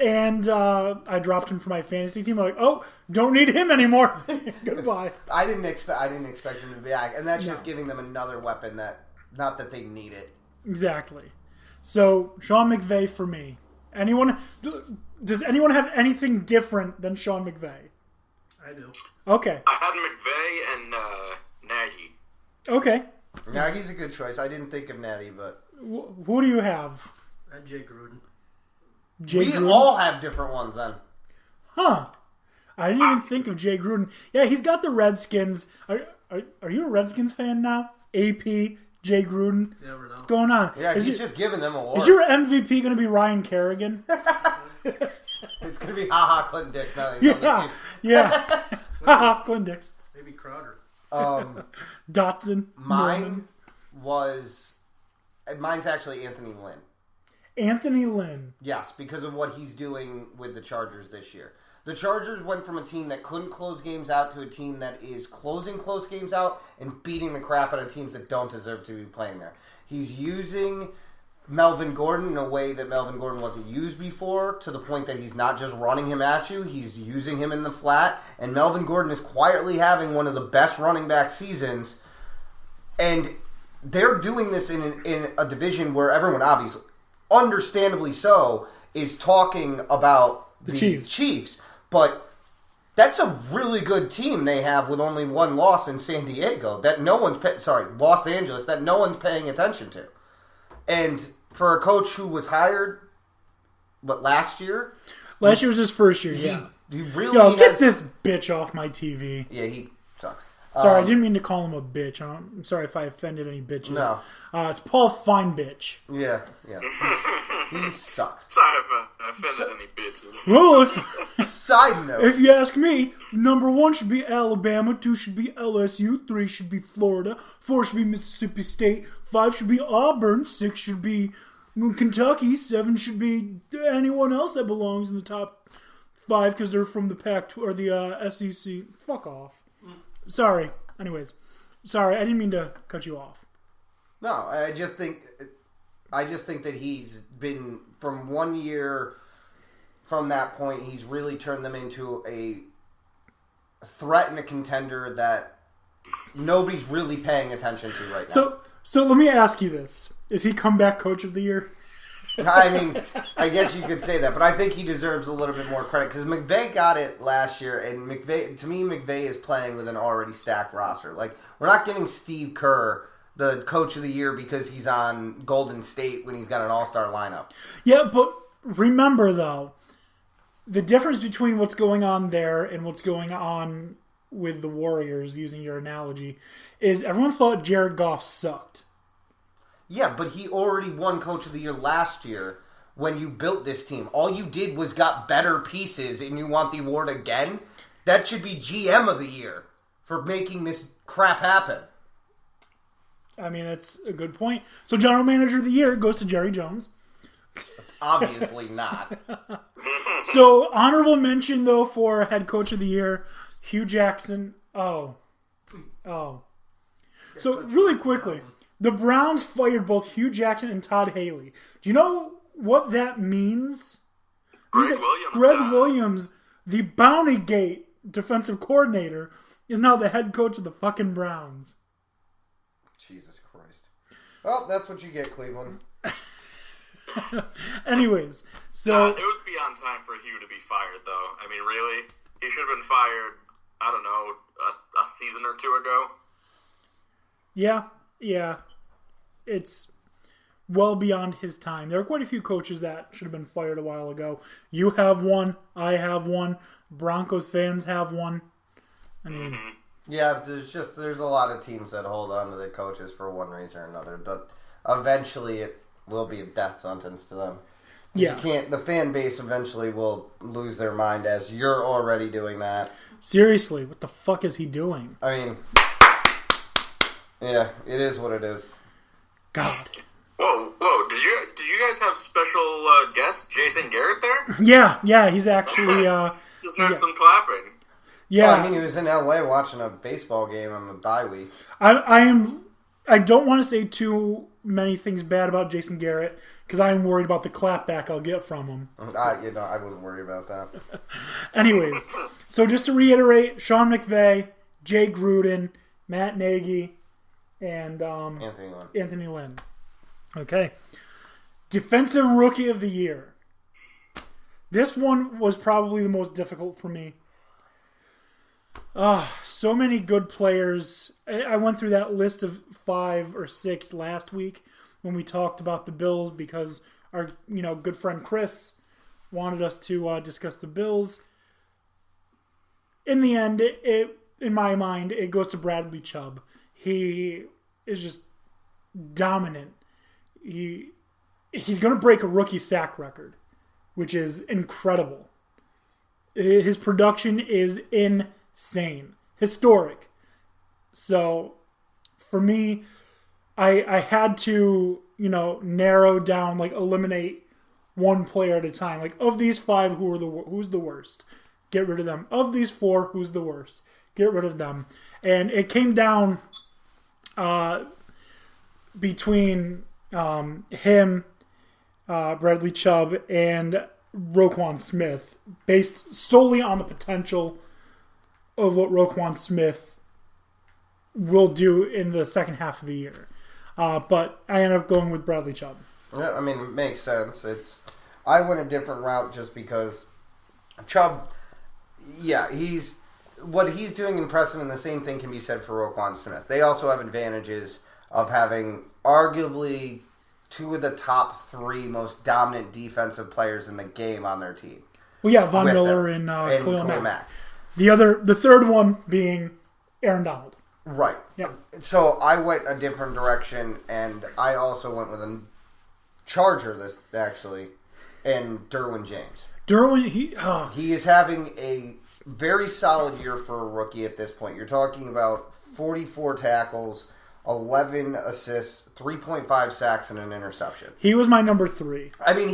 And I dropped him for my fantasy team. I'm like, oh, don't need him anymore. Goodbye. I didn't expect him to be back, and that's just giving them another weapon that, not that they need it. Exactly. So Sean McVay for me. Does anyone have anything different than Sean McVay? I do. Okay. I had McVay and Nagy. Okay. Nagy's a good choice. I didn't think of Natty, but Who do you have? I had Jay Gruden. We all have different ones then. Huh. I didn't even think of Jay Gruden. Yeah, he's got the Redskins. Are you a Redskins fan now? AP, Jay Gruden? You never know. What's going on? Yeah, he's just giving them awards. Is your MVP going to be Ryan Kerrigan? It's going to be Clinton Dix now that he's on the team. Yeah. Haha, Clint Dix. Maybe Crowder. Dotson. Mine's actually Anthony Lynn. Anthony Lynn. Yes, because of what he's doing with the Chargers this year. The Chargers went from a team that couldn't close games out to a team that is closing close games out and beating the crap out of teams that don't deserve to be playing there. He's using Melvin Gordon in a way that Melvin Gordon wasn't used before, to the point that he's not just running him at you, he's using him in the flat. And Melvin Gordon is quietly having one of the best running back seasons. And they're doing this in a division where everyone, obviously, understandably so, is talking about the Chiefs. But that's a really good team they have with only one loss in San Diego. Los Angeles, that no one's paying attention to. And for a coach who was hired, last year? Last year was his first year, yeah. He really get this bitch off my TV. Yeah, he sucks. Sorry, I didn't mean to call him a bitch. I'm sorry if I offended any bitches. No. It's Paul Feinbitch. Yeah. He sucks. Sorry if I offended any bitches. Well, Side note. if you ask me, number 1 should be Alabama, 2 should be LSU, 3 should be Florida, 4 should be Mississippi State, 5 should be Auburn, 6 should be Kentucky, 7 should be anyone else that belongs in the top 5 because they're from the Pac or the SEC. Fuck off. Sorry. Anyways, sorry. I didn't mean to cut you off. No, I just think that he's been, from 1 year from that point, he's really turned them into a threat and a contender that nobody's really paying attention to right now. So let me ask you this: is he comeback coach of the year? I mean, I guess you could say that, but I think he deserves a little bit more credit because McVay got it last year, and McVay is playing with an already stacked roster. Like, we're not giving Steve Kerr the coach of the year because he's on Golden State when he's got an all-star lineup. Yeah, but remember though, the difference between what's going on there and what's going on with the Warriors, using your analogy, is everyone thought Jared Goff sucked. Yeah, but he already won Coach of the Year last year when you built this team. All you did was got better pieces, and you want the award again? That should be GM of the Year for making this crap happen. I mean, that's a good point. So General Manager of the Year goes to Jerry Jones. Obviously not. So honorable mention, though, for Head Coach of the Year, Hugh Jackson. Oh. So really quickly, the Browns fired both Hugh Jackson and Todd Haley. Do you know what that means? Greg Williams, the Bounty Gate defensive coordinator, is now the head coach of the fucking Browns. Jesus Christ. Well, that's what you get, Cleveland. Anyways, so... it was beyond time for Hugh to be fired, though. I mean, really? He should have been fired, I don't know, a season or two ago. Yeah. It's well beyond his time. There are quite a few coaches that should have been fired a while ago. You have one. I have one. Broncos fans have one. I mean... Yeah, there's a lot of teams that hold on to their coaches for one reason or another, but eventually it will be a death sentence to them. Yeah. The fan base eventually will lose their mind, as you're already doing that. Seriously, what the fuck is he doing? I mean, yeah, it is what it is. God. Whoa! Did you guys have special guest Jason Garrett there? Yeah, he's actually just heard some clapping. Yeah, well, I mean, he was in LA watching a baseball game on the bye week. I don't want to say too many things bad about Jason Garrett because I'm worried about the clapback I'll get from him. I wouldn't worry about that. Anyways, so just to reiterate, Sean McVay, Jay Gruden, Matt Nagy, and Anthony Lynn. Okay. Defensive Rookie of the Year. This one was probably the most difficult for me. So many good players. I went through that list of 5 or 6 last week when we talked about the Bills because our good friend Chris wanted us to discuss the Bills. In the end, in my mind, it goes to Bradley Chubb. He is just dominant. He's going to break a rookie sack record, which is incredible. His production is insane. Historic. So, for me, I had to, narrow down, eliminate one player at a time. Of these 5, who's the worst? Get rid of them. Of these 4, who's the worst? Get rid of them. And it came down between him, Bradley Chubb, and Roquan Smith, based solely on the potential of what Roquan Smith will do in the second half of the year. But I ended up going with Bradley Chubb. Yeah, I mean, it makes sense. I went a different route just because Chubb, what he's doing impressive, and the same thing can be said for Roquan Smith. They also have advantages of having arguably 2 of the top 3 most dominant defensive players in the game on their team. Well, yeah, Von Miller and Khalil Mack. The third one being Aaron Donald. Right. Yeah. So I went a different direction, and I also went with a Charger list, actually, and Derwin James. He is having a very solid year for a rookie at this point. You're talking about 44 tackles, 11 assists, 3.5 sacks, and an interception. He was my number 3. I mean,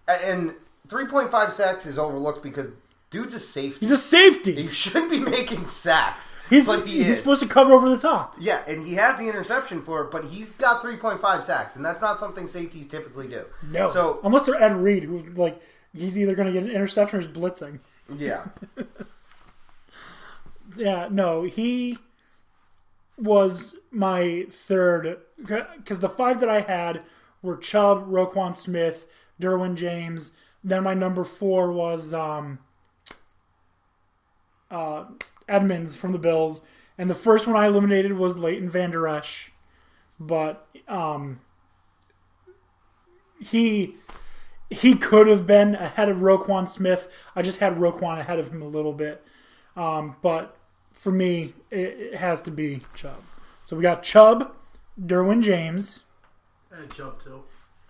and 3.5 sacks is overlooked because dude's a safety. He's a safety. He shouldn't be making sacks, but he's supposed to cover over the top. Yeah, and he has the interception for it, but he's got 3.5 sacks, and that's not something safeties typically do. No. So, unless they're Ed Reed, who's he's either going to get an interception or he's blitzing. Yeah. Yeah, no, he was my third, because the 5 that I had were Chubb, Roquan Smith, Derwin James. Then my number 4 was Edmonds from the Bills, and the first one I eliminated was Leighton Vander Esch, but he could have been ahead of Roquan Smith. I just had Roquan ahead of him a little bit, but for me, it has to be Chubb. So we got Chubb, Derwin James, and Chubb too.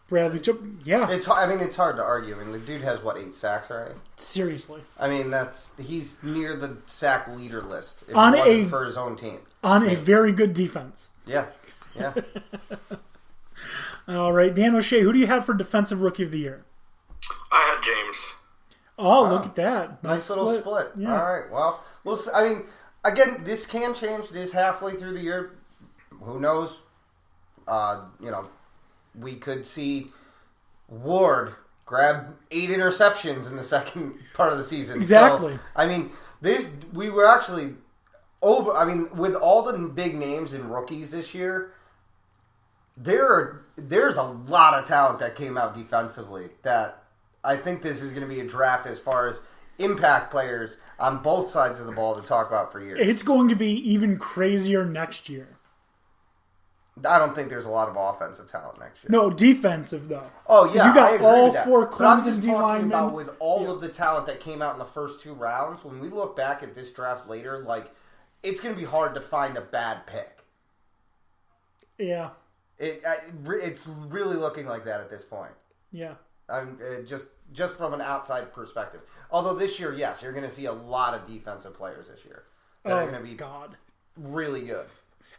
Bradley Chubb. Yeah, it's hard to argue. I mean, the dude has 8 sacks already. Seriously. I mean, he's near the sack leader list if on it wasn't for his own team. On a very good defense. Yeah. All right, Dan O'Shea, who do you have for Defensive Rookie of the Year? I had James. Oh, look at that! Nice little split. Yeah. All right. Well, we'll see. I mean, again, this can change. It is halfway through the year. Who knows? We could see Ward grab 8 interceptions in the second part of the season. Exactly. So, I mean, we were actually over. I mean, with all the big names and rookies this year, there's a lot of talent that came out defensively. That I think this is going to be a draft as far as impact players on both sides of the ball to talk about for years. It's going to be even crazier next year. I don't think there's a lot of offensive talent next year. No, defensive though. Oh yeah, you got I agree all with that. 4 But I'm Clemson just D talking linemen. about with all of the talent that came out in the first 2 rounds. When we look back at this draft later, it's going to be hard to find a bad pick. Yeah. It's really looking like that at this point. Yeah. Just from an outside perspective. Although this year, yes, you're going to see a lot of defensive players this year that are going to be really good.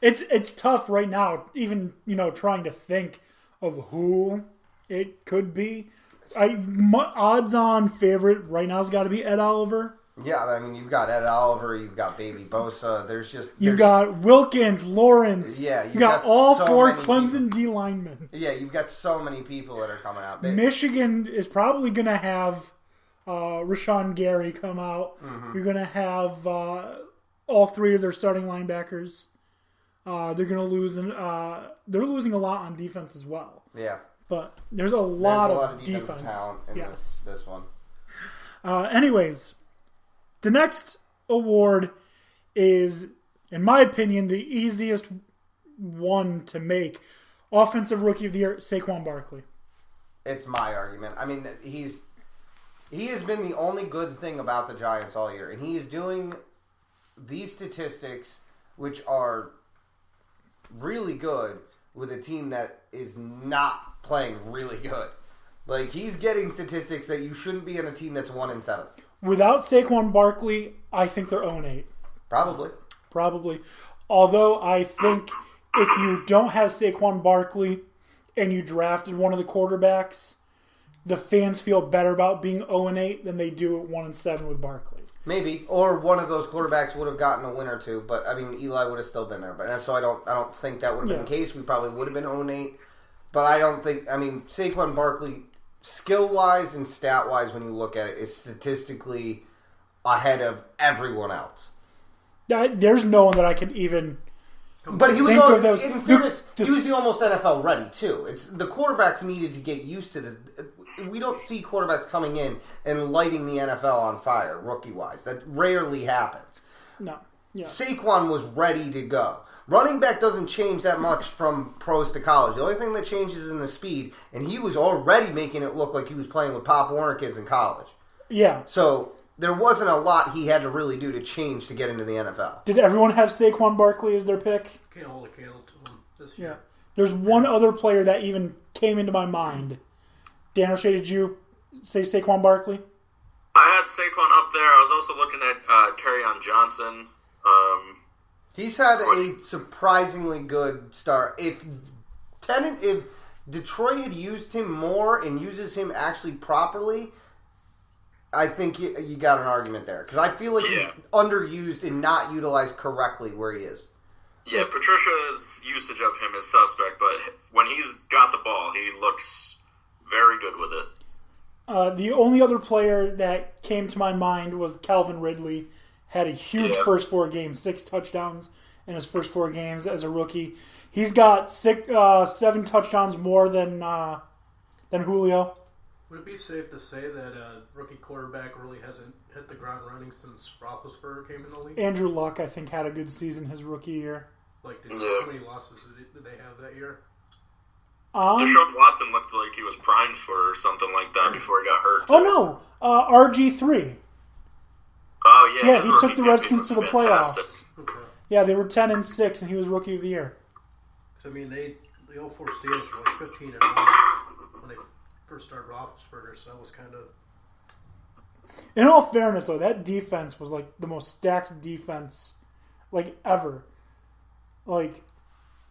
It's tough right now, even trying to think of who it could be. Odds-on favorite right now has got to be Ed Oliver. Yeah, I mean, you've got Ed Oliver, you've got Baby Bosa. You've got Wilkins, Lawrence. Yeah, you got all so 4 Clemson D linemen. Yeah, you've got so many people that are coming out. Michigan is probably going to have Rashawn Gary come out. Mm-hmm. You're going to have all 3 of their starting linebackers. They're going to lose, they're losing a lot on defense as well. Yeah, but there's a lot of defensive talent in this one. Anyways, the next award is, in my opinion, the easiest one to make. Offensive Rookie of the Year, Saquon Barkley. It's my argument. I mean, he has been the only good thing about the Giants all year, and he is doing these statistics, which are really good, with a team that is not playing really good. Like, he's getting statistics that you shouldn't be on a team that's 1-7. Without Saquon Barkley, I think they're 0-8. Probably. Although I think if you don't have Saquon Barkley and you drafted one of the quarterbacks, the fans feel better about being 0-8 than they do at 1-7 with Barkley. Maybe, or one of those quarterbacks would have gotten a win or two, but I mean, Eli would have still been there. But so I don't think that would have been the case. We probably would have been 0-8, but I don't think. I mean, Saquon Barkley, skill wise and stat wise, when you look at it, is statistically ahead of everyone else. There's no one that I could even. But he was, in fairness, he was the almost NFL ready too. It's the quarterbacks needed to get used to this. We don't see quarterbacks coming in and lighting the NFL on fire, rookie-wise. That rarely happens. No. Yeah. Saquon was ready to go. Running back doesn't change that much from pros to college. The only thing that changes is in the speed, and he was already making it look like he was playing with Pop Warner kids in college. Yeah. So there wasn't a lot he had to really do to change to get into the NFL. Did everyone have Saquon Barkley as their pick? Can't hold a candle to him this year. Yeah. There's one other player that even came into my mind. Dan O'Shea, did you say Saquon Barkley? I had Saquon up there. I was also looking at Kerryon Johnson. He's had a surprisingly good start. If Detroit had used him more and uses him actually properly, I think you got an argument there. Because I feel like he's underused and not utilized correctly where he is. Yeah, Patricia's usage of him is suspect, but when he's got the ball, he looks very good with it. The only other player that came to my mind was Calvin Ridley. Had a huge first 4 games, 6 touchdowns in his first 4 games as a rookie. He's got 7 touchdowns more than Julio. Would it be safe to say that a rookie quarterback really hasn't hit the ground running since Roethlisberger came in the league? Andrew Luck, I think, had a good season his rookie year. Like, how many losses did they have that year? Deshaun Watson looked like he was primed for something like that before he got hurt. Oh, no. RG3. Oh, yeah. Yeah, he took the Redskins to the fantastic. playoffs. Okay. Yeah, they were 10-6, and he was Rookie of the Year. I mean, the 04 Steelers were like 15-1 when they first started Roethlisberger, so that was kind of... In all fairness, though, that defense was like the most stacked defense like ever. Like,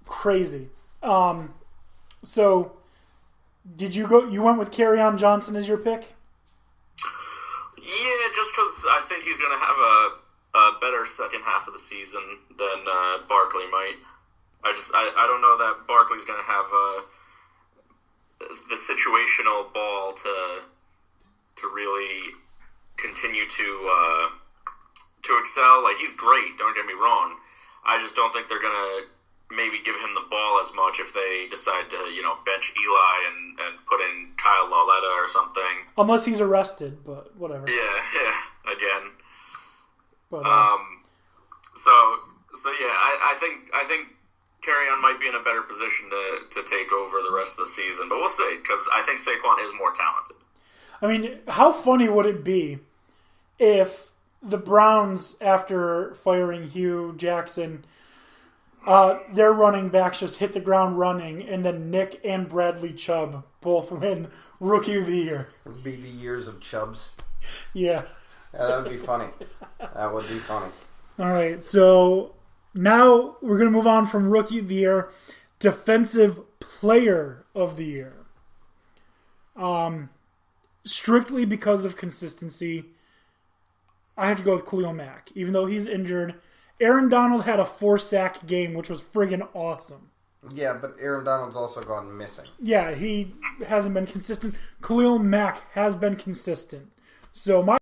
crazy. So, you went with Kerryon Johnson as your pick? Yeah, just because I think he's going to have a better second half of the season than Barkley might. I don't know that Barkley's going to have the situational ball to really continue to excel. Like, he's great, don't get me wrong. I just don't think they're going to maybe give him the ball as much if they decide to, bench Eli and put in Kyle Lauletta or something. Unless he's arrested, but whatever. Yeah, again. But, So yeah, I think Kerryon might be in a better position to take over the rest of the season, but we'll see, because I think Saquon is more talented. I mean, how funny would it be if the Browns, after firing Hugh Jackson, their running backs just hit the ground running, and then Nick and Bradley Chubb both win Rookie of the Year? It would be the years of Chubbs. Yeah. That would be funny. That would be funny. All right, so now we're going to move on from Rookie of the Year, Defensive Player of the Year. Strictly because of consistency, I have to go with Khalil Mack, even though he's injured. Aaron Donald had a 4-sack game, which was friggin' awesome. Yeah, but Aaron Donald's also gone missing. Yeah, he hasn't been consistent. Khalil Mack has been consistent. So my